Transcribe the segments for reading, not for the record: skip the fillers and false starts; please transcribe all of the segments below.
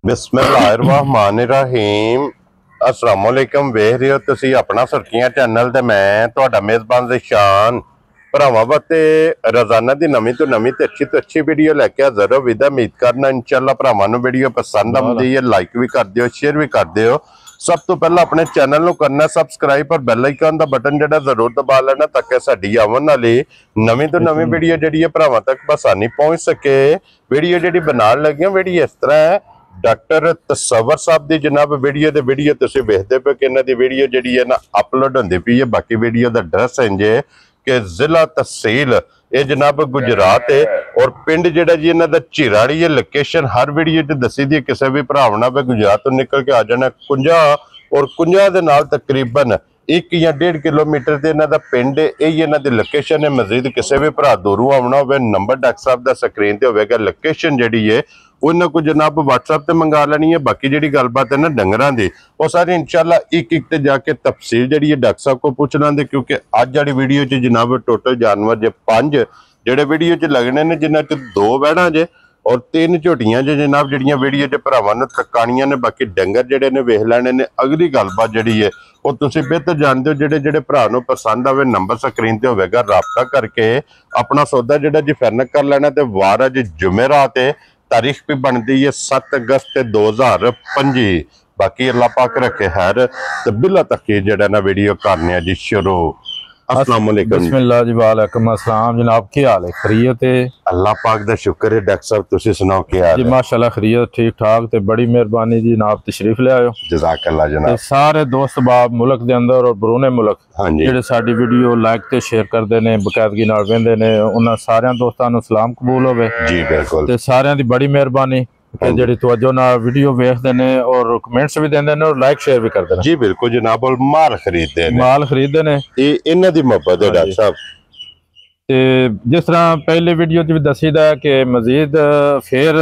बिस्मिल्लाहिर्रहमानिर्रहीम अस्सलामुअलैकुम वेख रहे हो तुसी अपना सुर्खियां चैनल ते मैं तुहाडा मेजबान ज़िशान भरावां वास्ते रोजाना दी नवीं तो अच्छी वीडियो लैके हाज़र हो। विदा उम्मीद करना इंशाअल्लाह भरावां नूं वीडियो पसंद आउंदी है, लाइक भी कर दिओ, शेयर भी कर दिओ। सब तो पहला अपने चैनल नूं करना सबसक्राइब और बैल आइकन दा बटन जिहड़ा जरूर दबा लेना ताकि साडी आवन वाली नवीं तो नवीं वीडियो जिहड़ी है भरावां तक आसानी पहुंच सके। वीडियो जिहड़ी बनाउण लगे वीडियो इस तरह है, डॉक्टर तस्वर साहब की जनाब वीडियो तुसीं वेखदे पे कि इन्हां दी वीडियो जिहड़ी है ना अपलोड होंदी पई है। बाकी वीडियो दा एड्रैस इंज है कि जिला तहसील ये जनाब गुजरात है और पिंड जिहड़ा जी इन्हां दा झीराड़ी है। लोकेशन हर वीडियो च दसी दी, किसी भी भरावां नाल गुजरात तो निकल के आ जाना कुंजा और कुंजा दे नाल तकरीबन 1 या 1.5 किलोमीटर से इन्हां दा पिंड है। यही इन्हां दी लोकेशन है। मजीद किसी भी भरा दूरों आना होवे नंबर डॉक्टर साहब दा स्क्रीन ते होवेगा। लोकेशन जिहड़ी है उन्हां को जनाब WhatsApp ते मंगा लेनी है। बाकी जिहड़ी गलबात है ना डंगरां दी वो सारी इंशाअल्लाह एक ते जाके तफसील जिहड़ी है डॉक्टर साहब को पूछ लांदे, क्योंकि अज वाली वीडियो च जनाब टोटल जानवर जे 5 जिहड़े वीडियो च लगने ने, जिन्हां च 2 वैड़ां जे और 3 झोटियां जे जनाब जिहड़ियां वीडियो च भरावां नूं तकाणियां ने। बाकी डंगर जिहड़े ने वेख लैणे ने। अगली गलबात जिहड़ी है वो तुसीं बेहतर जानदे हो। जिहड़े जिहड़े भरा नूं पसंद आवे नंबर स्क्रीन ते होवेगा, राबता करके अपना सौदा जिहड़ा जी फाइनल कर लेना। ते वार अज जुमेरात है, तारीख भी बनती है 7 अगस्त 2025। बाकी अल्लाह पाक रखे खैर ते बिला तखीर जिहड़ा ना वीडियो करने जी शुरू। अस्सलाम वालेकुम। बिस्मिल्लाह जी, वालेकुम अस्सलाम जनाब, की हाल है? खैरियत है? अल्लाह पाक दा शुक्र है। डॉक्टर साहब तुसी सुनाओ की हाल जी? है? माशाल्लाह खैरियत, ठीक ठाक ते बड़ी मेहरबानी जी, जनाब तशरीफ ले आयो। जज़ाकल्लाह जनाब। सारे दोस्त बाब मुल्क दे अंदर और बरूने मुल्क हाँ जी जेडे साडी वीडियो लाइक ते शेयर करते हैं, बकायदगी नाल वेंदे ने, उन्हां सारियां दोस्तां नूं सलाम कबूल होवे जी। बिल्कुल ते सारियां दी बड़ी मेहरबानी कि जेडी तवज्जो नाल वीडियो वेखदे ने और कमेंट्स भी देंदे ने और लाइक शेयर भी करदे ने। जी बिल्कुल जनाब। और माल खरीदते ने, माल खरीदते ने, इन्हां दी मोहब्बत है डॉक्टर साहब। ते जिस तरह पहले वीडियो च भी दसीदा है कि मजीद फिर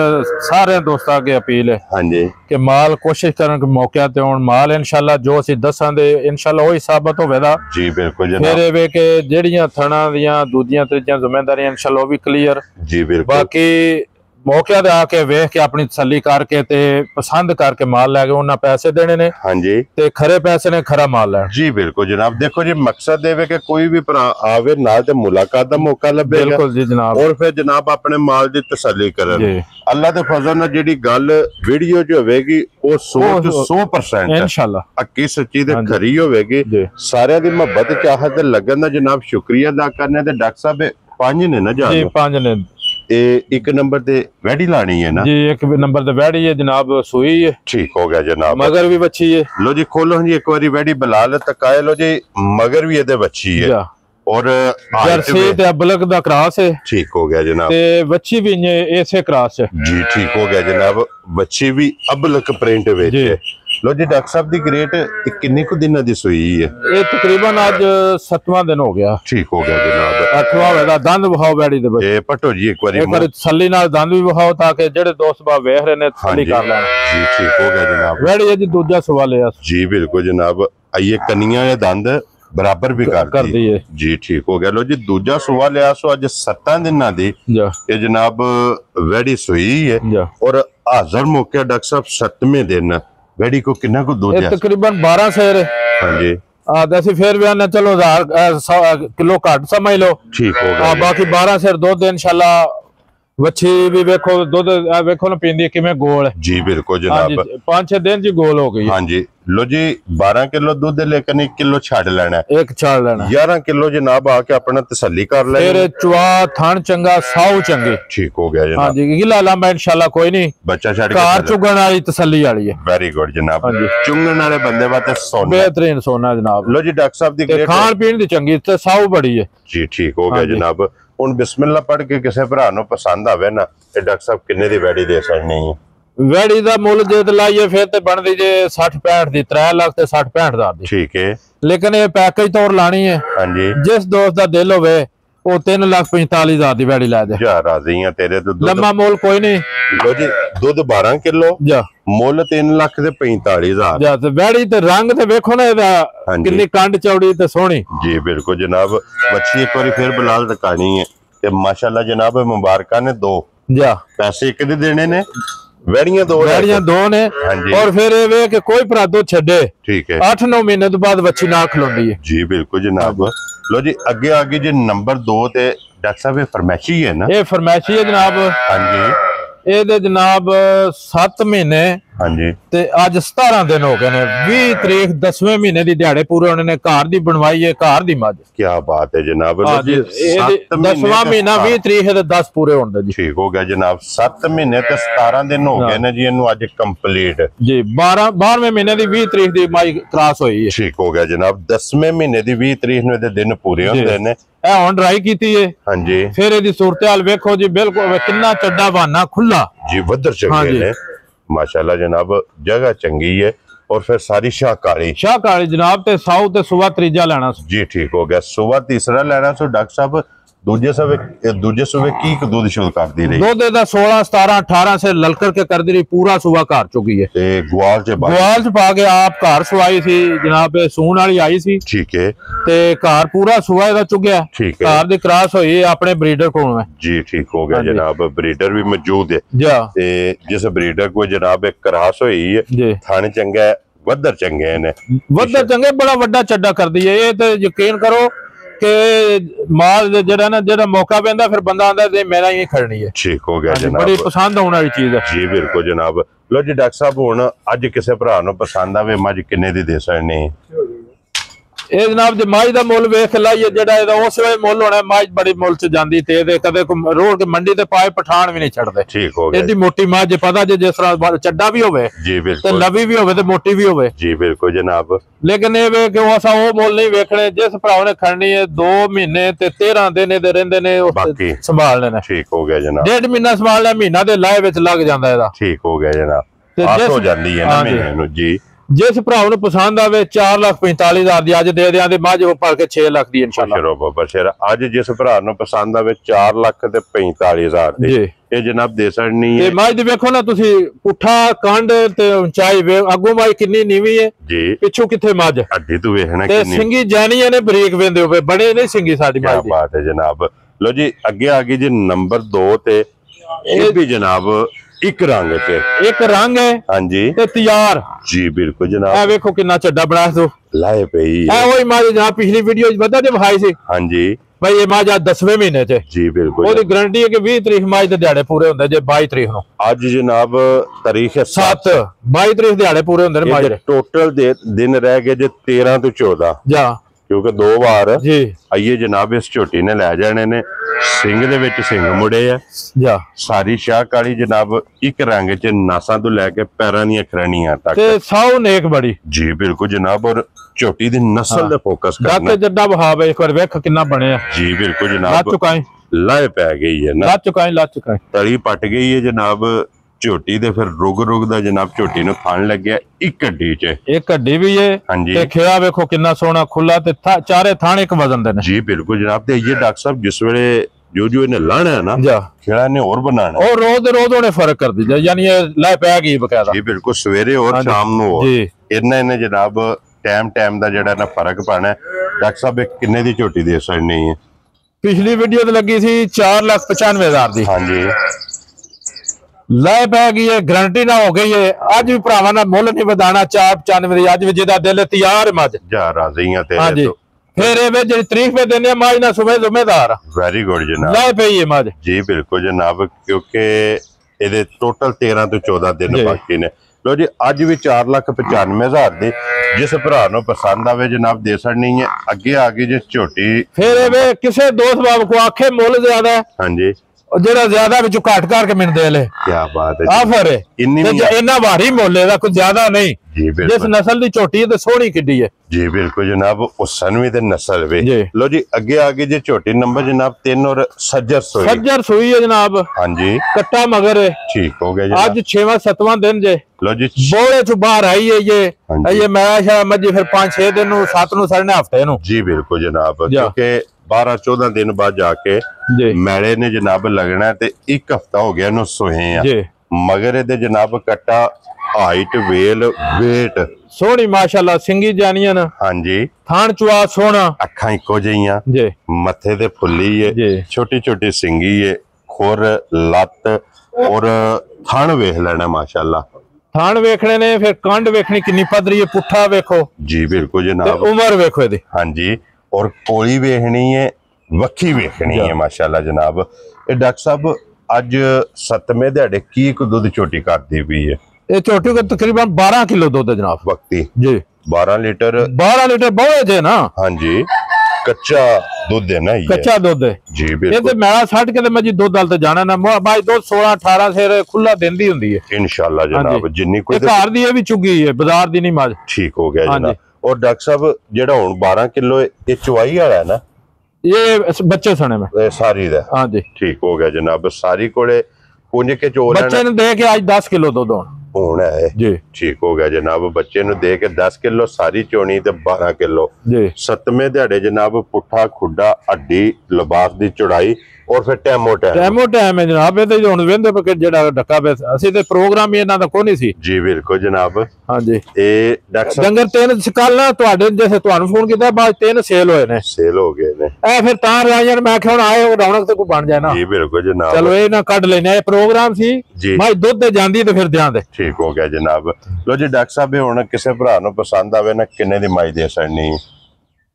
सारे दोस्तों अगे अपील है हाँ जी कि माल कोशिश करन कि मौके ते होण। माल इंशाल्लाह जो असीं दसांगे इंशाल्लाह वही साबित होवेगा। जी बिल्कुल फिर जनाब। ये वे कि जेड़ियां थणा दियां दूजियां त्रीजियां जिम्मेदारियां इंशाल्लाह भी क्लियर। जी बिल्कुल। बाकी मौके ते आके वेख के अपनी तसल्ली करके ते पसंद करके माल लैके उन्हें पैसे देने ने। हाँ जी ते खरे पैसे ने खरा माल लैना। जी बिल्कुल जनाब। देखो जी मकसद ये कि कोई भी भरा आवे नाल ते मुलाकात का मौका लभेगा। बिल्कुल जी जनाब। और फिर जनाब अपने माल की तसल्ली करन। अल्लाह दे फजल नाल जिहड़ी गल वीडियो च होवेगी वो 100% इंशाल्लाह हक्की सच्ची ते खरी होवेगी। सारियां दी मोहब्बत चाहत लगन दा जनाब शुक्रिया अदा करने। ते डॉक्टर साहब 5 ने ना जान जी 5 ने। एक नंबर ते वैड़ी लानी है ना जी? एक नंबर ते वैड़ी है जनाब, सुई है। ठीक हो गया जनाब। मगर भी बच्ची है। लो जी खोलो जी एक बारी वैड़ी बलाल तकाए लो जी। मगर भी ये बच्ची है और जर्सी ते अबलक दा क्रॉस है। ठीक हो गया जनाब। ते बच्ची भी ऐसे क्रॉस है जी। ठीक हो गया जनाब। बच्ची भी अबलक प्रिंट विच है। लो जी डॉक्टर साहब दी ग्रेट किन्ने को दिनां दी सुई है? ये तकरीबन आज 7वां दिन हो गया। ठीक हो गया जनाब। 8वां वेदा दंद विखाओ बैड़ी दे बच्चे। पटो जी एक बारी तसल्ली नाल दंद भी विखाओ ताकि जेड़े दोस्त बाब वेख रहे ने तसल्ली कर लेन। जी ठीक हो गया जनाब। बैड़ी है जी दूजा सवाल है जी बिल्कुल जनाब। आइए कनियां या दंद बराबर भी कर दी है जी। ठीक हो गया। लो जी दूजा सुआ लिया सो अज 7 दिनां दी ये जनाब वैड़ी सुई है और हाजर मौके डॉक्टर साहब 7वें दिन वैड़ी को कितना को दूध है? तकरीबन 12 सेर। हाँ जी दसी फिर भी आने चलो 1000 किलो घट समझ लो। ठीक हो गया। बाकी 12 सेर दूध इंशाल्लाह। वच्छी भी वेखो दूध वेखो ना पींदी किवें गोल है। जी बिल्कुल जनाब। 5-6 दिन जी गोल हो गई। हाँ जी। लो जी 12 किलो दूध लेकिन 1 किलो छाड़ लेना है। 1 छाड़ लेना 11 किलो जनाब आके अपना तसल्ली कर ले। फिर चुआ थान चंगा साऊ चंगे। ठीक हो गया जनाब। हाँ जी गिला लांबा इंशाल्लाह कोई नहीं। बच्चा छाड़ कार चुगण वाली तसल्ली वाली है। वेरी गुड जनाब। चुंगण वाले बंदे वास्ते सोना बेहतरीन सोना जनाब। लो जी डॉक्टर साहब दी खान पीन दी चंगी ते साऊ बड़ी है जी। ठीक हो गया जनाब। हुण बिस्मिल्लाह पढ़ के किसी भरा नूं पसंद आवे ना ते डॉक्टर साहब किन्ने दी वैड़ी दे सकनी है? वैड़ी दा मुल जे लाइए फिर ते बनदी जे 60-65 दी 3 लाख ते 60-65 हज़ार दी। ठीक है। लेकिन ये पैकेज तौर लानी है। हाँ जी। जिस दोस्त दा दिल होवे वो 3,45,000 दी वैड़ी लै दे। जा राजी हां तेरे तो लम्मा मोल कोई नहीं। लो जी दूध 12 किलो जा मुल 3,45,000 जा। ते वैड़ी ते रंग ते वेखो ना एदा कितनी कंड चौड़ी ते सोहनी जी। बिल्कुल जनाब। बच्ची एक बार फिर बिलाल दिखानी है ते माशाल्लाह जनाब मुबारका ने 2 जा पैसे एक दे देने ने ਵੈੜੀਆਂ ਦੋ ਨੇ ਔਰ ਫਿਰ ਇਹ ਵੇ ਕਿ ਕੋਈ ਭਰਾ ਦੁੱਧ ਛੱਡੇ ਠੀਕ ਹੈ 8-9 ਮਹੀਨੇ ਤੋਂ ਬਾਅਦ ਬੱਚੀ ਨਾਲ ਖਲੋਂਦੀ ਹੈ ਜੀ ਬਿਲਕੁਲ ਜਨਾਬ। ਲੋ ਜੀ ਅੱਗੇ ਜੀ ਨੰਬਰ 2 ਤੇ ਡਾਕਟਰ ਸਾਹਿਬ ਇਹ ਫਰਮੈਸ਼ੀ ਹੈ ਨਾ? ਇਹ ਫਰਮੈਸ਼ੀ ਹੈ ਜਨਾਬ। ਹਾਂਜੀ ਇਹਦੇ ਜਨਾਬ 7 ਮਹੀਨੇ ਹਾਂਜੀ ਤੇ ਅੱਜ 17 ਦਿਨ ਹੋ ਗਏ ਨੇ। 20 ਤਰੀਕ 10ਵੇਂ ਮਹੀਨੇ ਦੀ ਦਿਹਾੜੇ ਪੂਰੇ ਹੋਣੇ ਨੇ। ਘਰ ਦੀ ਬਣਵਾਈ ਹੈ, ਘਰ ਦੀ ਮੱਝ। ਕੀ ਬਾਤ ਹੈ ਜਨਾਬ। 10ਵਾਂ ਮਹੀਨਾ 20 ਤਰੀਕ ਹੈ ਤੇ 10 ਪੂਰੇ ਹੋਣ ਦੇ ਜੀ। ਠੀਕ ਹੋ ਗਿਆ ਜਨਾਬ। 7 ਮਹੀਨੇ ਤੇ 17 ਦਿਨ ਹੋ ਗਏ ਨੇ ਜੀ ਇਹਨੂੰ ਅੱਜ ਕੰਪਲੀਟ ਜੀ। 12ਵੇਂ ਮਹੀਨੇ ਦੀ 20 ਤਰੀਕ ਦੀ ਮੱਝ ਕ੍ਰਾਸ ਹੋਈ ਹੈ। ਠੀਕ ਹੋ ਗਿਆ ਜਨਾਬ। 10ਵੇਂ ਮਹੀਨੇ ਦੀ 20 ਤਰੀਕ ਨੂੰ ਇਹਦੇ ਦਿਨ ਪੂਰੇ ਹੁੰਦੇ ਨੇ। ਇਹ ਹੁਣ ਡਰਾਈ ਕੀਤੀ ਹੈ ਹਾਂਜੀ। ਫਿਰ ਇਹਦੀ ਸੂਰਤ-ਹਾਲ ਵੇਖੋ ਜੀ, ਬਿਲਕੁਲ ਕਿੰਨਾ ਚੱਡਾ ਬਹਾਨਾ ਖੁੱਲਾ ਜੀ। ਵੱਧਰ ਚੰਗੇ ਨੇ माशाल्लाह जनाब, जगह चंगी है। और फिर सारी शाहकारी जनाब ते साउ ते सुबह तीजा लेना जी। ठीक हो गया। सुबह तीसरा लेना सो डॉक्टर साहब दूजे सुबह की दूध शुरू कर दी रही? दूध दा 16 17 18 से ललकर के कर दी रही। पूरा सुबह घर चुकी है ते ग्वाल च पा के आप घर सुवाई सी जनाब। सून वाली आई सी ठीक है ते घर पूरा सुबह दा चुगया। ठीक है। घर दी क्रॉस होई अपने ब्रीडर कोल में जी। ठीक हो गया जनाब। ब्रीडर भी मौजूद है जा ते जिस ब्रीडर को जनाब एक क्रॉस होई है। थाने चंगा वधर चंगे ने। वधर चंगे बड़ा वड्डा चड्डा कर दी है। ये ते यकीन करो कि माल जरा ना जरा मौका पैंदा फिर बंदा आंदा ते मेरा ही खड़नी है। ठीक हो गया जनाब। बड़ी पसंद होने वाली चीज है जी बिल्कुल जनाब। लो जी डॉक्टर साहब हुण अज किसी भरा नूं पसंद आवे मझ किन्ने दी दे सकने? ਇਹ ਜਨਾਬ ਜੇ ਮਾਝ ਦਾ ਮੁੱਲ ਵੇਖ ਲਾਈਏ ਜਿਹੜਾ ਇਹਦਾ ਉਸ ਵੇਲੇ ਮੁੱਲ ਹੋਣਾ। ਮਾਝ ਬੜੀ ਮੁੱਲ ਚ ਜਾਂਦੀ ਤੇ ਇਹਦੇ ਕਦੇ ਰੋਡ ਕੇ ਮੰਡੀ ਤੇ ਪਾਏ ਪਠਾਨ ਵੀ ਨਹੀਂ ਛੱਡਦੇ। ਠੀਕ ਹੋ ਗਿਆ। ਇਹਦੀ ਮੋਟੀ ਮਾਝ ਜੇ ਪਤਾ ਜੇ ਜਿਸ ਤਰ੍ਹਾਂ ਚੱਡਾ ਵੀ ਹੋਵੇ ਜੀ ਬਿਲਕੁਲ ਤੇ ਲਵੀ ਵੀ ਹੋਵੇ ਤੇ ਮੋਟੀ ਵੀ ਹੋਵੇ ਜੀ ਬਿਲकुल जनाब। ਲੇਕਿਨ ਇਹ ਵੇ ਕਿ ਅਸਾਂ ਉਹ ਮੁੱਲ ਨਹੀਂ ਵੇਖਣੇ। ਜਿਸ ਭਰਾ ਨੇ ਖੜਨੀ ਹੈ 2 ਮਹੀਨੇ ਤੇ 13 ਦਿਨ ਇਹਦੇ ਰਹਿੰਦੇ ਨੇ ਸੰਭਾਲਣੇ ਨੇ। ਠੀਕ ਹੋ ਗਿਆ ਜਨਾਬ। 1.5 ਮਹੀਨਾ ਸੰਭਾਲਣਾ, ਮਹੀਨਾ ਦੇ ਲਾਏ ਵਿੱਚ ਲੱਗ ਜਾਂਦਾ ਇਹਦਾ। ਠੀਕ ਹੋ ਗਿਆ ਜਨਾਬ। ਆਸ ਹੋ ਜਾਂਦੀ ਹੈ ਨਾ ਮਹੀਨੇ ਨੂੰ ਜੀ। जिस भरा पसंद आवे 4,45,000 दी अज दे देंगे मझ वो पल के 6 लाख दी इंशाल्लाह। चलो बाबा शेर अज जिस भरा पसंद आवे 4,45,000 दी ये जनाब दे सकनी है। मझ दी वेखो ना तुसी पुठा कंड ते ऊंचाई वे अगों मझ कितनी नीवी है जी। पिछों किथे मझ हड्डी तू वेखना कितनी सिंगी जानी है ने बरीक वेंदे होवे बड़े ने सिंगी साडी मझ दी। क्या बात है जनाब। लो जी अगे आ गई जी नंबर 2 ते ये भी जनाब एक रंग है हाँ जी ते तैयार जी बिल्कुल जनाब। ए वेखो कितना चड्डा बना दो लाए पे है वही मां जनाब पिछली वीडियो बता दे भाई से हाँ जी भाई ये मां आज 10वें महीने च जी बिल्कुल ओदी गारंटी है कि 20 तारीख मां दे दिहाड़े पूरे होंदे जे 22 तारीख नु आज जनाब तारीख है 7 22 तारीख दिहाड़े पूरे होंदे ने मां दे टोटल दिन रह गए जे 13 तो 14 जा क्योंकि 2 बार जी आइए जनाब इस झोटी ने लै जाने ने। सिंह दे विच सिंह मुड़े आ जा सारी शाहकारी जनाब एक रंग च नासां तो लैके पैरां दी खरानियां तक ते साउ नेक बड़ी जी बिल्कुल जनाब। और झोटी दी नस्ल दे फोकस करना डक जड्डा बहाव एक बार वेख कितना बनया जी बिल्कुल जनाब। ला चुकाई लाए पै गई है ना ला चुकाई तली पट गई है जनाब झोटी दे। फिर रुग दा जनाब झोटी नूं खान लग्या एक हड्डी च एक हड्डी भी है हां जी। ते खेड़ा वेखो कितना सोहना खुला ते चारे थान एक वजन दे ने जी बिल्कुल जनाब। ते ये डॉक्टर साहब जिस वेले जो इन्हें लाना है ना जा खेड़ा ने और बनाना और रोज उन्हें फर्क कर दी यानी ये लै पै गई बकायदा जी बिल्कुल। सवेरे और शाम नूं जी इन्हें जनाब टाइम दा जेड़ा ना फर्क पाना है। डॉक्टर साहब किन्ने दी झोटी दे सकनी है? पिछली वीडियो ते लगी सी 4,95,000 दी हाँ जी। लै पै गई है गारंटी ना हो गई है। अज भी भरावां ना मुल नहीं वधाना 4,95 दी अज भी जेदा दिल तैयार है मझ जा राजी हां तेरे तो फिर ये जी तारीख पे देने मझ ना सुबह जिम्मेदार वेरी गुड जनाब। लै पई है मझ जी बिल्कुल जनाब क्योंकि ਇਹਦੇ टोटल 13 ਤੋਂ 14 दिन बाकी ने। लो जी अज भी 4,95,000 दी जिस भरा नूं पसंद आवे जनाब दे सकनी है। अगे आ गई जी झोटी फिर किसी दोस्त बाब को आखे मुल ज्यादा हाँ जी जेड़ा ज्यादा विचों घट करके मिल दे ले। क्या बात है आफर है इन्ना भारी मुल है कुछ ज्यादा नहीं जी बिल्कुल। जिस नस्ल दी झोटी है तो सोहनी किड्डी है जी बिल्कुल जनाब। उसन भी ते नस्ल भी लो जी अगे आ गई जी झोटी नंबर जनाब 3 और सज्जर सुई है जनाब हाँ जी। कट्टा मगर है ठीक हो गया आज 6वां 7वां दिन जे लो जी बोले चो बाहर आई है ये मैं मजी फिर 5-6 दिन 7 नु सड़ने हफ्ते नु जी बिल्कुल जनाब। क्योंकि 12-14 दिन बाद जाके मैले ने जनाब लगना ते एक हफ्ता हो गया नु सोहे मगर ये जनाब कट्टा हाइट वेल वेट सोहनी माशाल्लाह सिंगी जानियां ना हाँ जी। थान चुआ सोहना अखां इको जिहियां जी मथे ते फुल्ली है छोटी छोटी सिंगी है खुर लत ਔਰ ਥਣ ਵੇਖ ਲੈਣਾ ਮਾਸ਼ਾਅੱਲਾ। ਥਣ ਵੇਖਣੇ ਨੇ, ਫਿਰ ਕੰਡ ਵੇਖਣੀ ਕਿੰਨੀ ਪੱਧਰੀ ਹੈ, ਪੁੱਠਾ ਵੇਖੋ ਜੀ ਬਿਲਕੁਲ ਜਨਾਬ, ਉਮਰ ਵੇਖੋ ਇਹਦੀ। ਹਾਂਜੀ, ਔਰ ਕੋਲੀ ਵੇਖਣੀ ਹੈ, ਵੱਖੀ ਵੇਖਣੀ ਹੈ ਮਾਸ਼ਾਅੱਲਾ ਜਨਾਬ। ਇਹ ਡਾਕਟਰ ਸਾਹਿਬ ਅੱਜ 7ਵੇਂ ਦਿਹਾੜੇ ਕੀ ਕੁ ਦੁੱਧ ਝੋਟੀ ਕਰਦੀ ਪਈ ਹੈ? ਇਹ ਝੋਟੀ ਕੋ ਤਕਰੀਬਨ 12 ਕਿਲੋ ਦੁੱਧ ਹੈ ਜਨਾਬ। ਵਕਤੀ ਜੀ 12 ਲੀਟਰ। 12 ਲੀਟਰ ਬਹੁਤ ਹੈ ਨਾ। ਹਾਂਜੀ, ਕੱਚਾ ਦੁੱਧ ਹੈ ਨਾ? ਕੱਚਾ ਦੁੱਧ ਹੈ ਜੀ ਇਹ ਬਿਲਕੁਲ। ਤੇ ਮੈਂ ਛੱਡ ਕੇ ਤੇ ਮੈਂ ਜੀ ਦੁੱਧ ਵਾਲ ਤੇ ਜਾਣਾ ਨਾ, ਬਾਈ ਦੁੱਧ 16 18 ਸਿਰ ਖੁੱਲਾ ਦਿੰਦੀ ਹੁੰਦੀ ਹੈ ਇਨਸ਼ਾਅੱਲਾ ਜਨਾਬ। ਜਿੰਨੀ ਕੋਈ ਘਰ ਦੀ ਇਹ ਵੀ ਚੁੱਗੀ ਹੈ, ਬਾਜ਼ਾਰ ਦੀ ਨਹੀਂ ਮੱਝ। ਠੀਕ ਹੋ ਗਿਆ ਜਨਾਬ। ਔਰ ਡਾਕਟਰ ਸਾਹਿਬ ਜਿਹੜਾ ਹੁਣ 12 ਕਿਲੋ ਇਹ ਚਵਾਈ ਵਾਲਾ ਹੈ ਨਾ? ਇਹ ਬੱਚੇ ਸਣੇ में ਸਾਰੀ ਦਾ? ਹਾਂਜੀ ਠੀਕ ਹੋ ਗਿਆ ਜਨਾਬ। ਸਾਰੀ ਕੋਲੇ ਪੁੰਜ ਕੇ ਚੋਲ ਬੱਚੇ ਨੂੰ ਦੇ ਕੇ ਅੱਜ 10 ਕਿਲੋ ਦੁੱਧ ਹੋਣਾ ਹੈ ਜੀ। ਠੀਕ ਹੋ ਗਿਆ ਜਨਾਬ। ਬੱਚੇ ਨੂੰ ਦੇ ਕੇ 10 ਕਿਲੋ ਸਾਰੀ ਚੋਣੀ ਤੇ 12 ਕਿਲੋ ਜੀ। 7ਵੇਂ ਦਿਹਾੜੇ ਜਨਾਬ ਪੁੱਠਾ ਖੁੱਡਾ ਅੱਡੀ ਲਿਬਾਸ ਦੀ ਚੌੜਾਈ ਔਰ ਫਿਰ ਟੈਮੋ ਟੈਮ ਹੈ ਜਨਾਬ। ਇਹ ਤੇ ਹੁਣ ਵੇਂਦੇ ਪਏ ਜਿਹੜਾ ਡੱਕਾ ਪਿਆ, ਅਸੀਂ ਤੇ ਪ੍ਰੋਗਰਾਮ ਹੀ ਇਹਨਾਂ ਦਾ ਕੋਈ ਨਹੀਂ ਸੀ। ਜੀ ਬਿਲਕੁਲ ਜਨਾਬ। ਹਾਂਜੀ, ਇਹ ਡਾਕਟਰ ਡੰਗਰ 3 ਕੱਲ ਨਾ ਤੁਹਾਡੇ ਜੈਸੇ ਤੁਹਾਨੂੰ ਫੋਨ ਕੀਤਾ, ਬਾਅਦ 3 ਸੇਲ ਹੋਏ ਨੇ। ਸੇਲ ਹੋ ਗਏ ਨੇ ਇਹ ਫਿਰ ਤਾਂ ਰਾਜਨ ਮੈਂ ਕਿਹਾ ਹੁਣ ਆਏ ਉਹ ਰੌਣਕ ਤੇ ਕੋਈ ਬਣ ਜਾਏ ਨਾ। ਜੀ ਬਿਲਕੁਲ ਜਨਾਬ। ਚਲੋ ਇਹ ਨਾ ਕੱਢ ਲੈਣੇ, ਇਹ ਪ੍ਰੋਗਰਾਮ ਸੀ ਮੈਂ ਦੁੱਧ ਤੇ ਜਾਂਦੀ ਤੇ ਫਿਰ ਦਿਆਂ ਦੇ। ਠੀਕ ਹੋ ਗਿਆ ਜਨਾਬ। ਲੋ ਜੀ ਡਾਕਟਰ ਸਾਹਿਬ, ਹੁਣ ਕਿਸੇ ਭਰਾ ਨੂੰ ਪਸੰਦ ਆਵੇ ਨਾ, ਕਿੰਨੇ ਦੀ ਮਾਈ ਦੇ ਸੜਨੀ?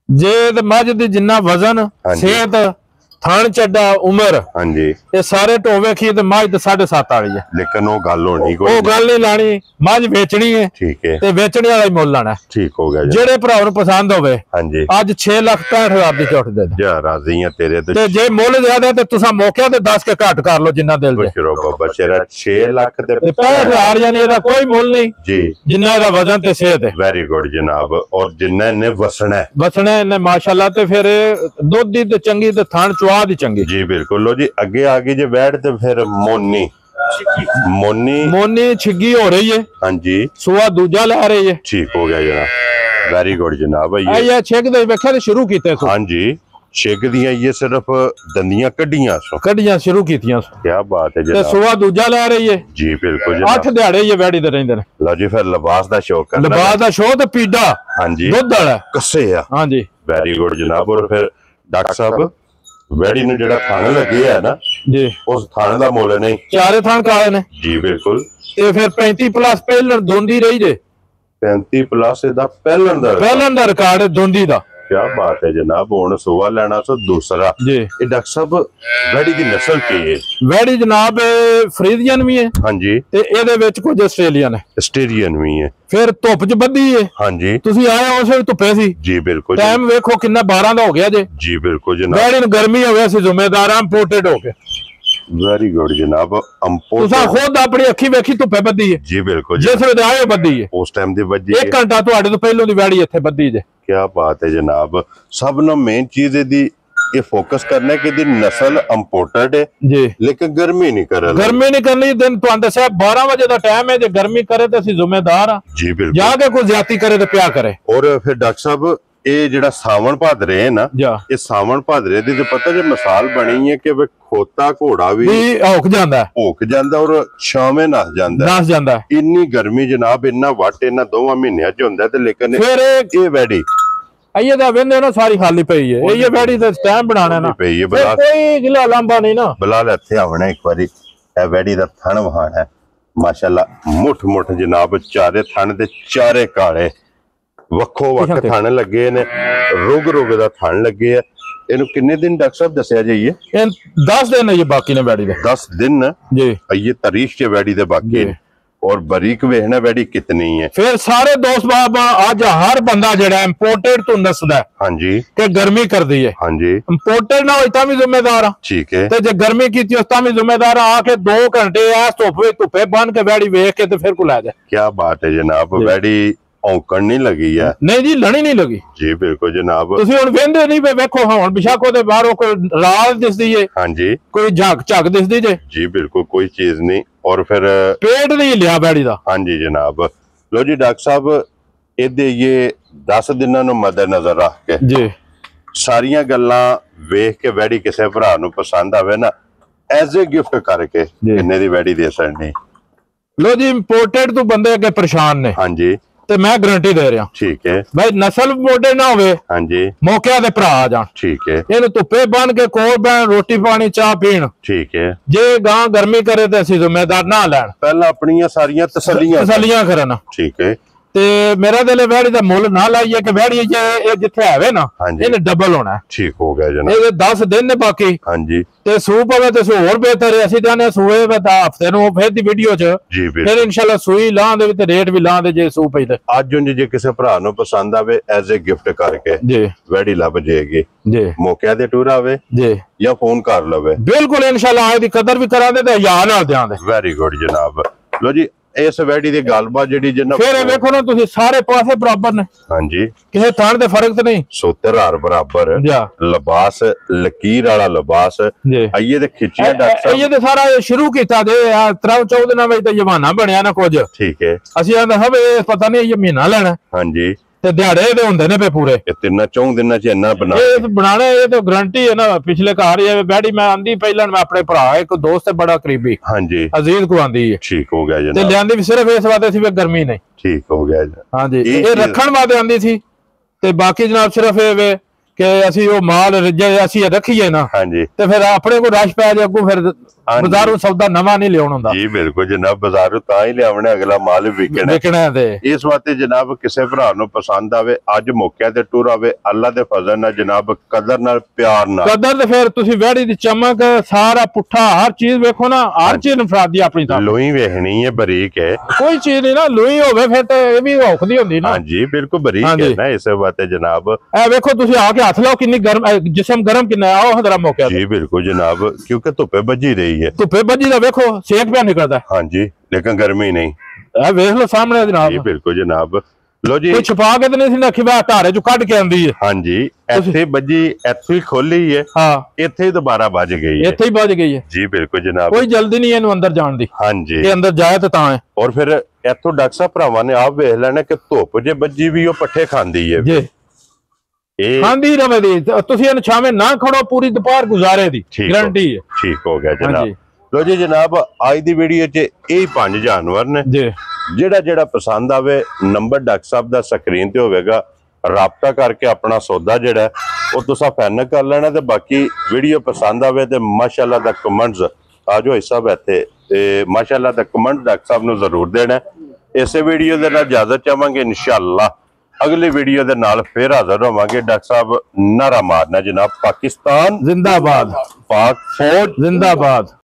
ਜੇ ਤੇ ਮੱਝ ਦੀ ਜਿੰਨਾ ਵਜ਼ਨ, ਸਿਹਤ, ਥਣ ਚੱਡਾ, ਉਮਰ, ਹਾਂਜੀ, ਇਹ ਸਾਰੇ ਢੋਵੇ ਖੀ ਤੇ ਮੱਝ ਤੇ 7.5 ਵਾਲੀ ਹੈ। ਲੇਕਿਨ ਉਹ ਗੱਲ ਹੋਣੀ ਕੋਈ, ਉਹ ਗੱਲ ਨਹੀਂ ਲਾਣੀ, ਮੱਝ ਵੇਚਣੀ ਹੈ। ਠੀਕ ਹੈ, ਤੇ ਵੇਚਣੇ ਵਾਲਾ ਹੀ ਮੁੱਲ ਲਾਣਾ। ਠੀਕ ਹੋ ਗਿਆ। ਜਿਹੜੇ ਭਰਾ ਨੂੰ ਪਸੰਦ ਹੋਵੇ, ਹਾਂਜੀ, ਅੱਜ 6,65,000 ਦੀ ਝੋਟ ਦੇ ਦੇ। ਜਾ ਰਾਜ਼ੀ ਆ ਤੇਰੇ ਤੇ ਜੇ ਮੁੱਲ ਜ਼ਿਆਦਾ ਤੇ ਤੁਸੀਂ ਮੌਕੇ ਤੇ 10 ਕੇ ਘੱਟ ਕਰ ਲਓ ਜਿੰਨਾ ਦਿਲ ਦੇ। ਸ਼ੁਰੂ ਬਾਬਾ ਤੇਰਾ 6 ਲੱਖ ਤੇ 65,000 ਯਾਨੀ ਇਹਦਾ ਕੋਈ ਮੁੱਲ ਨਹੀਂ ਜੀ, ਜਿੰਨਾ ਇਹਦਾ ਵਜ਼ਨ ਤੇ ਸਿਹਤ ਹੈ। ਵੈਰੀ ਗੁੱਡ ਜਨਾਬ। ਔਰ ਜਿੰਨਾ ਇਹਨੇ ਵਸਣਾ ਇਹਨੇ ਮਾਸ਼ਾਅੱਲਾ, ਤੇ ਫਿਰ ਦੁੱਧ ਦੀ ਤੇ ਚੰਗੀ ਤੇ ਥਣ ਦੀ ਚੰਗੀ। ਜੀ ਬਿਲकुल। लो जी आगे आ गई जो बैठ ते फिर मोनी छिग्गी हो रही है। हाँ जी, सुआ दूजा ला रही है। ठीक हो गया जनाब, वेरी गुड जनाब। ये छिग दे वेखा ते शुरू कीते। हाँ जी, छिग दियां ये सिर्फ दंदियां कड्डियां शुरू कीतियां। क्या बात है जनाब। सुआ दूजा ला रही है। जी बिल्कुल। 8 दिहाड़े ये बैठी ते रहिंदे ने। लो जी फिर लिबास दा शौक करना। लिबास दा शौक ते पीड़ा। हाँ जी, दुध वाला कस्से आ। हाँ जी, वेरी गुड जनाब। और फिर डॉक्टर साहब वैड़ी ने जेड़ा थान लगे है ना जी, उस थान दा मुल नहीं, चारे थान काले ने। जी बिल्कुल। ते फिर 35 प्लस पहलन दोंदी रही जे। 35 प्लस दा पहलन दा रिकॉर्ड है दोंदी दा। क्या बात है जनाब। हुण सुवा लेना सो दूसरा जी। ये डॉक्टर साहब वैड़ी दी नस्ल की है? वैड़ी जनाब फ्रीजियन भी है। हां जी, ते एदे विच कुछ ऑस्ट्रेलियन है, ऑस्ट्रेलियन भी है। फिर धुप च बद्धी है। हां जी, तुसी आए उस वे धुप्पे सी। जी बिल्कुल। टाइम वेखो कितना 12 दा हो गया जे। जी बिल्कुल जनाब। वैड़ी नु गर्मी हो गया सी, जिम्मेदार इंपोर्टेड हो के। वेरी गुड जनाब। तुसा खुद अपनी अखी वेखी धुप्पे बद्धी है। जी बिल्कुल। जिस वे आए बद्धी है उस टाइम दी बद्धी है। 1 घंटा तुहाडे तो पहलों दी वैड़ी इत्थे बद्धी जे। क्या बात है जनाब। सब नो मेन चीज दी ये फोकस करना है कि दी नस्ल इंपोर्टेड है जी, लेकिन गर्मी नहीं कर रहा। गर्मी नहीं करनी। दिन तो दसा 12 बजे का टाइम है, जो गर्मी करे तो असि जिम्मेदार हां। जी बिल्कुल। जाके कोई ज्यादती करे तो प्या करे। और फिर डॉक्टर साहब ये जेड़ा सावन भादरे है ना, ये सावन भादरे दी तो पता जो मिसाल बनी है कि खोता घोड़ा भी औख जांदा और छावे नस जांदा। इन्नी गर्मी जनाब, इन्ना वट इन्ना 2 महीनों च हुंदा ते लेकिन फिर ये वैड़ी ये दा वेंदे ना सारी खाली पई है। ये वैड़ी ते टाइम बनाना ना पई है। कोई गिला लांबा नहीं ना। बिलाल इत्थे आवना एक बारी। ए वैड़ी दा थण वहाना है माशाअल्लाह। मुठ जनाब, चारे थण ते चारे काले वक्खो वक्ख थण लगे ने, रुग दा थण लगे है। इनु किन्ने दिन डॉक्टर साहब दसया जाइए? 10 दिन है ये बाकी ने वैड़ी दे। 10 दिन जी। ये तारीख के वैड़ी दे बाकी ने। और बारीक वेखना वैड़ी कितनी है। फिर सारे दोस्त बाबा आज हर बंदा जेड़ा इंपोर्टेड तो नसदा है। हां जी, के गर्मी कर दी है। हां जी, इंपोर्टेड ना होता भी जिम्मेदार है। ठीक है। ते जे गर्मी कीती उसता भी जिम्मेदार आके 2 घंटे आ धुप्पे बन के वैड़ी वेख के ते फिर को ला जाए। क्या बात है जनाब। वैड़ी औंकड़ नहीं लगी है? नहीं जी, लड़ी नहीं लगी। जी बिल्कुल जनाब। तुसी हुण वेंदे नहीं पे वेखो हुण बिशाको दे बाहरों कोई राल दिसदी है। हां जी, कोई झक दिसदी जे। जी बिल्कुल, कोई चीज नहीं। और फिर पेट नहीं लिया वैड़ी दा। हां जी जनाब। लो जी डॉक्टर साहब, इहदे ये 10 दिनां नूं मद्देनजर रख के जी सारियां गल्लां वेख के वैड़ी किसे भरा नूं पसंद आवे ना, एज ए गिफ्ट करके किन्ने दी वैड़ी दे सकनी? लो जी, इंपोर्टेड तो बंदे अगे परेशान ने। हां जी, ਤੇ ਮੈਂ ਗਾਰੰਟੀ ਦੇ ਰਿਹਾ। ਠੀਕ ਹੈ ਭਾਈ ਨਸਲ ਮੋਢੇ ਨਾ ਹੋਵੇ, ਹਾਂਜੀ ਮੌਕਿਆਂ ਦੇ ਭਰਾ ਆ ਜਾਣ। ਠੀਕ ਹੈ ਇਹਨੂੰ ਧੁੱਪੇ ਬੰਨ ਕੇ ਕੋਲ ਬੈਣ, ਰੋਟੀ ਪਾਣੀ ਚਾਹ ਪੀਣ। ਠੀਕ ਹੈ ਜੇ ਗਾਂ ਗਰਮੀ ਕਰੇ ਤੇ ਅਸੀਂ ਜ਼ਿੰਮੇਦਾਰ ਨਾ ਲੈਣ, ਪਹਿਲਾਂ ਆਪਣੀਆਂ ਸਾਰੀਆਂ ਤਸੱਲੀਆਂ ਕਰਨ। ਠੀਕ ਹੈ ਤੇ ਮੇਰਾ ਦਿਲ ਵੈੜੀ ਦਾ ਮੁੱਲ ਨਾ ਲਾਈਏ ਕਿ ਵੈੜੀ ਇਹ ਜਿੱਥੇ ਆਵੇ ਨਾ ਇਹਨੇ ਡਬਲ ਹੋਣਾ। ਠੀਕ ਹੋ ਗਿਆ ਜਨਾਬ, ਇਹ 10 ਦਿਨ ਨੇ ਬਾਕੀ। ਹਾਂਜੀ ਤੇ ਸੂ ਪਵੇ ਤੇ ਹੋਰ ਬਿਹਤਰ ਹੈ। ਅਸੀਂ ਜਾਣੇ ਸੂਏ ਦਾ ਹਫਤੇ ਨੂੰ ਫਿਰ ਦੀ ਵੀਡੀਓ ਚ ਫਿਰ ਇਨਸ਼ਾਅੱਲਾ ਸੂਈ ਲਾਂ ਦੇ ਤੇ ਰੇਟ ਵੀ ਲਾਂ ਦੇ ਜੇ ਸੂ ਪਈ ਤੇ ਅੱਜ ਜੇ ਕਿਸੇ ਭਰਾ ਨੂੰ ਪਸੰਦ ਆਵੇ ਐਜ਼ ਅ ਗਿਫਟ ਕਰਕੇ ਜੀ ਵੈੜੀ ਲੱਭ ਜਾਏਗੀ ਜੀ, ਮੌਕਿਆਂ ਦੇ ਟੂਰ ਆਵੇ ਜੀ ਜਾਂ ਫੋਨ ਕਰ ਲਵੇ, ਬਿਲਕੁਲ ਇਨਸ਼ਾਅੱਲਾ ਇਹਦੀ ਕਦਰ ਵੀ ਕਰਾਂਗੇ ਤੇ ਹਜ਼ਾਰ ਨਾਲ ਦਿਆਂਗੇ। ਵੈਰੀ ਗੁੱਡ ਜਨਾਬ। ਲੋ ਜੀ ਇਸ ਵੈੜੀ ਦੀ ਗੱਲਬਾਤ ਜਿਹੜੀ ਜਨਾਬ ਫਿਰ ਵੇਖੋ ਨਾ ਤੁਸੀਂ ਸਾਰੇ ਪਾਸੇ ਬਰਾਬਰ ਨੇ। ਹਾਂਜੀ ਕਿਸੇ ਥਾਂ ਦੇ ਫਰਕ ਤੇ ਨਹੀਂ, ਸੋਤੇਹਾਰ ਬਰਾਬਰ, ਲਿਬਾਸ ਲਕੀਰ ਵਾਲਾ ਲਿਬਾਸ। ਆਈਏ ਤੇ ਖਿੱਚੀਆਂ ਡਾਕਟਰ ਸਾਹਿਬ, ਇਹ ਤੇ ਸਾਰਾ ਸ਼ੁਰੂ ਕੀਤਾ ਜੇ 13-14 ਦਿਨਾਂ ਵਿੱਚ ਤੇ ਜਵਾਨਾ ਬਣਿਆ ਨਾ ਕੁਝ। ਠੀਕ ਹੈ ਅਸੀਂ ਆਂਦੇ ਹਵੇ ਪਤਾ ਨਹੀਂ ਇਹ ਮਹੀਨਾ ਲੈਣਾ। ਹਾਂਜੀ ਤੇ ਦਿਹਾੜੇ ਦੇ ਹੁੰਦੇ ਨੇ ਪੇ ਪੂਰੇ 3-4 ਦਿਨਾਂ ਚ ਇੰਨਾ ਬਣਾਣਾ। ਇਹ ਤਾਂ ਗਰੰਟੀ ਹੈ ਨਾ। ਪਿਛਲੇ ਘਰ ਇਹ ਬੈੜੀ ਮੈਂ ਆਂਦੀ ਪਹਿਲਾਂ ਮੈਂ ਆਪਣੇ ਭਰਾ ਇੱਕ ਦੋਸਤ ਹੈ ਬੜਾ ਕਰੀਬੀ, ਹਾਂਜੀ ਅਜ਼ੀਜ਼ ਕੋ ਆਂਦੀ ਹੈ। ਠੀਕ ਹੋ ਗਿਆ ਜਨਾਬ, ਤੇ ਲਿਆਂਦੀ ਵੀ ਸਿਰਫ ਇਸ ਵਾਸਤੇ ਸੀ ਵੀ ਗਰਮੀ ਨਹੀਂ। ਠੀਕ ਹੋ ਗਿਆ ਜੀ, ਹਾਂਜੀ ਇਹ ਰੱਖਣ ਵਾਸਤੇ ਆਂਦੀ ਸੀ। ਤੇ ਬਾਕੀ ਜਨਾਬ ਸਿਰਫ ਇਹ ਵੇ ਕਿ ਅਸੀਂ ਉਹ ਮਾਲ ਜੇ ਅਸੀਂ ਰੱਖੀਏ ਨਾ ਹਾਂਜੀ ਤੇ ਫਿਰ ਆਪਣੇ ਕੋ ਰਸ਼ ਪੈ ਜਾਏ ਅੱਗੋਂ ਫਿਰ ਬਾਜ਼ਾਰੋਂ ਸੌਦਾ ਨਵਾਂ ਨਹੀਂ ਲਿਆਉਣ ਹੁੰਦਾ। ਜੀ ਬਿਲਕੁਲ ਜਨਾਬ, ਬਾਜ਼ਾਰੋਂ ਤਾਂ ਹੀ ਲਿਆਉਣਾ, ਅਗਲਾ ਮਾਲ ਵਿਕਣਾ ਤੇ ਇਸ ਵਾਸਤੇ ਜਨਾਬ ਕਿਸੇ ਭਰਾ ਨੂੰ ਪਸੰਦ ਆਵੇ ਅੱਜ ਮੌਕਿਆਂ ਤੇ ਟੂਰ ਆਵੇ, ਅੱਲਾ ਦੇ ਫਜ਼ਲ ਨਾਲ ਜਨਾਬ, ਕਦਰ ਨਾਲ ਪਿਆਰ ਨਾਲ। ਕਦਰ ਤੇ ਫਿਰ ਤੁਸੀਂ ਵੈੜੀ ਦੀ ਚਮਕ ਸਾਰਾ ਪੁੱਠਾ ਹਰ ਚੀਜ਼ ਵੇਖੋ ਨਾ, ਹਰ ਚੀਜ਼ ਨਫਰਾਦੀ ਆਪਣੀ ਤਾਂ ਲੋਈ ਵੇਖਣੀ ਹੈ, ਬਰੀਕ ਹੈ, ਕੋਈ ਚੀਜ਼ ਨਹੀਂ ਨਾ ਲੋਈ ਹੋਵੇ ਫਿਰ ਤੇ ਇਹ ਵੀ ਔਖਦੀ ਹੁੰਦੀ ਨਾ। ਹਾਂਜੀ ਬਿਲਕੁਲ ਬਰੀਕ ਹੈ ਨਾ, ਇਸੇ ਵਾਸਤੇ ਜਨਾਬ ਇਹ ਵੇਖੋ ਤੁਸੀਂ ਆ ਕੇ ਹੱਥ ਲਾਓ ਕਿੰਨੀ ਗਰਮ, ਜਿਸਮ ਗਰਮ ਕਿੰਨਾ ਆਓ ਹਦਰਾ ਮੌਕਿਆ। ਜੀ ਬਿਲਕੁਲ ਜਨਾਬ, ਕਿਉਂਕਿ ਧੁੱਪੇ ਵੱਜੀ ਰਹੀ ਹੈ, ਧੁੱਪੇ ਵੱਜੀ ਦਾ ਵੇਖੋ ਸੇਕ ਪਿਆ ਨਿਕਲਦਾ। ਹਾਂਜੀ ਲੇਕਿਨ ਗਰਮੀ ਨਹੀਂ, ਇਹ ਵੇਖ ਲਓ ਸਾਹਮਣੇ ਜਨਾਬ। ਜੀ ਬਿਲਕੁਲ ਜਨਾਬ। ਲੋ ਜੀ ਕੋਈ ਛੁਪਾ ਕੇ ਤੇ ਨਹੀਂ ਸੀ ਰੱਖੀ, ਵਾ ਧਾਰੇ ਚੋਂ ਕੱਢ ਕੇ ਆਂਦੀ ਹੈ। ਹਾਂਜੀ ਇੱਥੇ ਵੱਜੀ, ਇੱਥੇ ਹੀ ਖੋਲੀ ਹੈ, ਹਾਂ ਇੱਥੇ ਹੀ ਦੁਬਾਰਾ ਵੱਜ ਗਈ ਹੈ, ਇੱਥੇ ਹੀ ਵੱਜ ਗਈ ਹੈ। ਜੀ ਬਿਲਕੁਲ ਜਨਾਬ, ਕੋਈ ਜਲਦੀ ਨਹੀਂ ਇਹਨੂੰ ਅੰਦਰ ਜਾਣ ਦੀ। ਹਾਂਜੀ ਇਹ ਅੰਦਰ ਜਾਏ ਤਾਂ ਹੈ। ਔਰ ਫਿਰ ਇੱਥੋਂ ਡਾਕਟਰ ਸਾਹਿਬ ਭਰਾਵਾਂ ਨੇ ਆਪ ਵੇਖ ਲੈਣਾ ਕਿ ਧੁੱਪ ਜੇ ਵੱਜੀ ਵੀ ਉਹ ਪੱਠੇ ਖਾਂਦੀ ਹੈ ਜੀ, ਖਾਂਦੀ ਰਵੇ ਦੀ। ਤੁਸੀਂ ਇਹਨੂੰ ਛਾਵੇਂ ਨਾ ਖੜੋ, ਪੂਰੀ ਦੁਪਹਿਰ ਗੁਜ਼ਾਰੇ ਦੀ ਗਾਰੰਟੀ ਹੈ। ਠੀਕ ਹੋ ਗਿਆ ਜਨਾਬ। ਲੋ ਜੀ ਜਨਾਬ ਅੱਜ ਦੀ ਵੀਡੀਓ 'ਚ ਇਹ 5 ਜਾਨਵਰ ਨੇ ਜੀ, ਜਿਹੜਾ ਪਸੰਦ ਆਵੇ ਨੰਬਰ ਡਾਕਟਰ ਸਾਹਿਬ ਦਾ ਸਕਰੀਨ ਤੇ ਹੋਵੇਗਾ, ਰਾਬਤਾ ਕਰਕੇ ਆਪਣਾ ਸੌਦਾ ਜਿਹੜਾ ਉਹ ਤੁਸੀਂ ਫਾਈਨਲ ਕਰ ਲੈਣਾ। ਤੇ ਬਾਕੀ ਵੀਡੀਓ ਪਸੰਦ ਆਵੇ ਤੇ ਮਾਸ਼ਾਅੱਲਾ ਦਾ ਕਮੈਂਟਸ ਆ ਜੋ ਹਿਸਾਬ ਇੱਥੇ ਤੇ ਮਾਸ਼ਾਅੱਲਾ ਦਾ ਕਮੈਂਟ ਡਾਕਟਰ ਸਾਹਿਬ ਨੂੰ ਜ਼ਰੂਰ ਦੇਣਾ। ਇਸੇ ਵੀਡੀਓ ਦੇ ਨਾਲ ਇਜਾਜ਼ਤ ਚਾਹਾਂਗੇ, ਇਨਸ਼ਾਅੱਲਾ ਅਗਲੀ ਵੀਡੀਓ ਦੇ ਨਾਲ ਫਿਰ ਹਾਜ਼ਰ ਹੋਵਾਂਗੇ। ਡਾਕਟਰ ਸਾਹਿਬ ਨਾਰਾ ਮਾਰਨਾ ਜਨਾਬ, ਪਾਕਿਸਤਾਨ ਜ਼ਿੰਦਾਬਾਦ, ਪਾਕ ਫੌਜ ਜ਼ਿੰਦਾਬਾਦ।